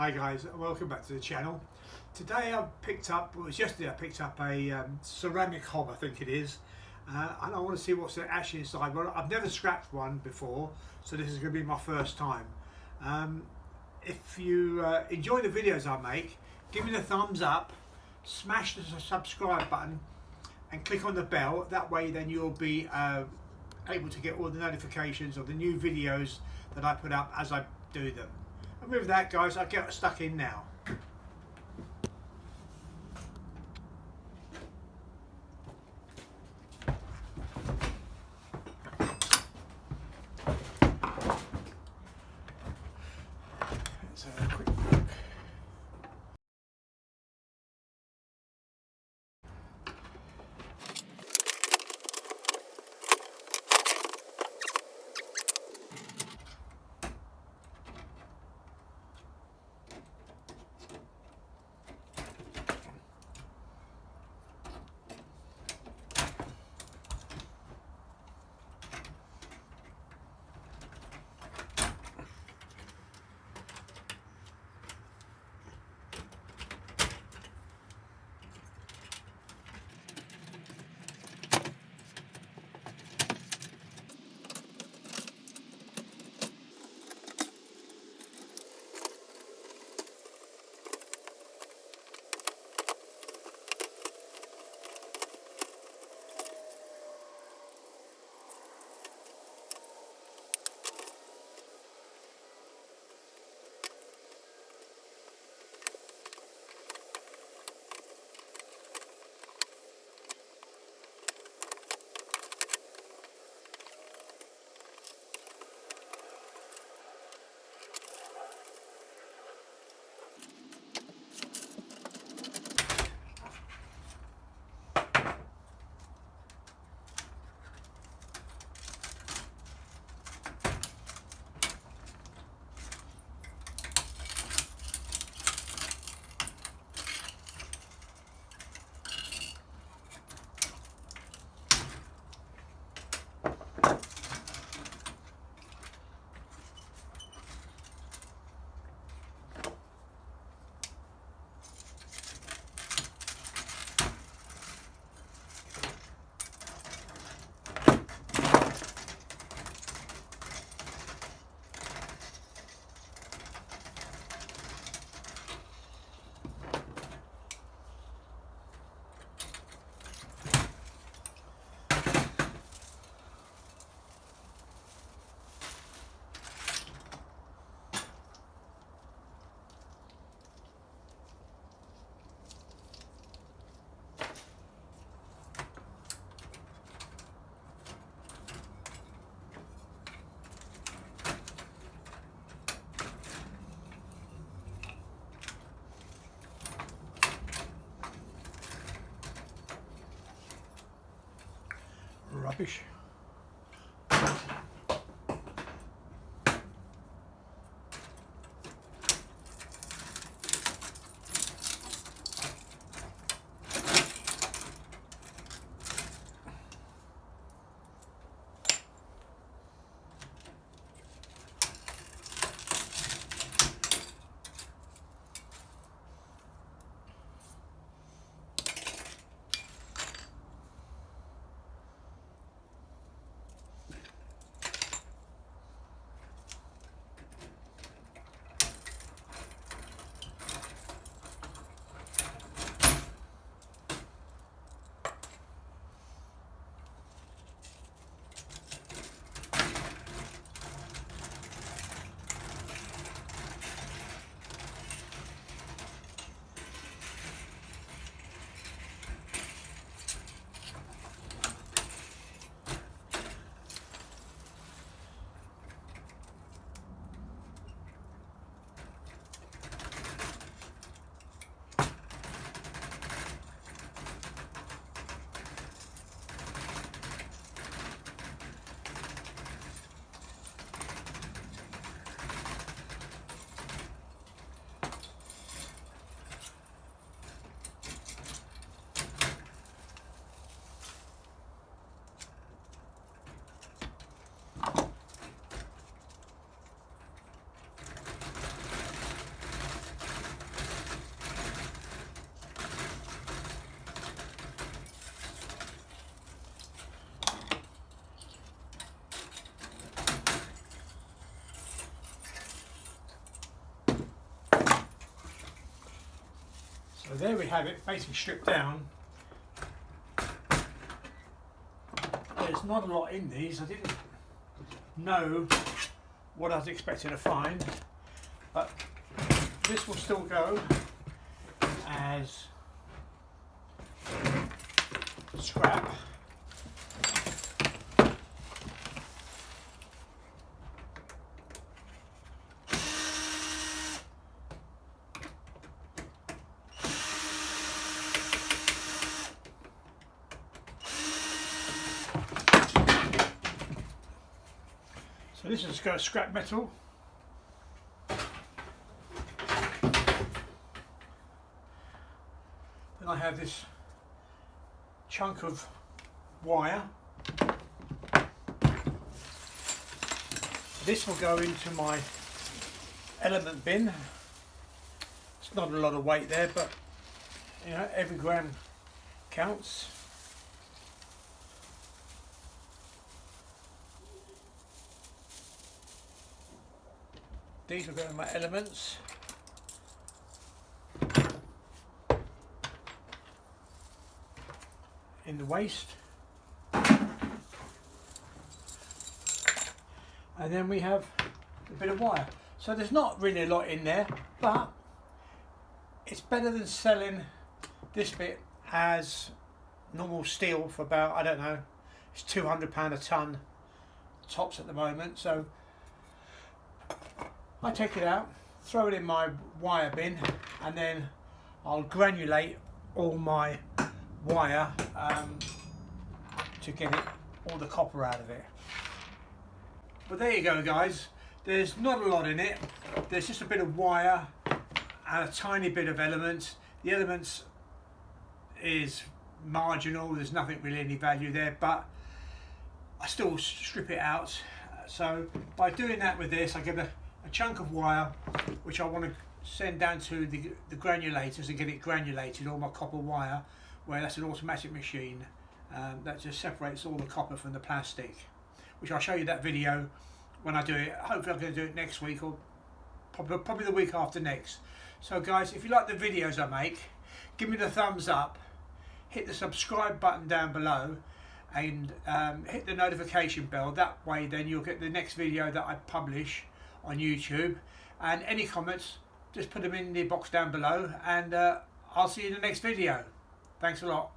Hi guys, welcome back to the channel. Today I've picked up, well, it was yesterday I picked up a ceramic hob, I think it is, and I want to see what's actually inside. Well, I've never scratched one before, so this is going to be my first time. If you enjoy the videos I make, give me the thumbs up, smash the subscribe button and click on the bell. That way then you'll be able to get all the notifications of the new videos that I put up as I do them. And with that guys, I'll get stuck in now. Let's have a quick look. Rubbish. there we have it, basically stripped down. There's not a lot in these. I didn't know what I was expecting to find, but this will still go as scrap. So this is scrap metal. Then I have this chunk of wire. This will go into my element bin. It's not a lot of weight there, but you know, every gram counts. These will go in my elements. In the waste. And then we have a bit of wire. So there's not really a lot in there, but it's better than selling this bit as normal steel for about, I don't know, it's £200 a tonne tops at the moment. So I take it out, throw it in my wire bin, and then I'll granulate all my wire to get all the copper out of it. But there you go, guys. There's not a lot in it. There's just a bit of wire and a tiny bit of elements. The elements is marginal. There's nothing really any value there, but I still strip it out. So by doing that with this, I get a chunk of wire which I want to send down to the granulators and get it granulated, all my copper wire, where that's an automatic machine that just separates all the copper from the plastic, which I'll show you that video when I do it. Hopefully I'm going to do it next week, or probably the week after next. So guys, if you like the videos I make, give me the thumbs up, hit the subscribe button down below, and hit the notification bell. That way then you'll get the next video that I publish on YouTube. And any comments, just put them in the box down below, and I'll see you in the next video. Thanks a lot.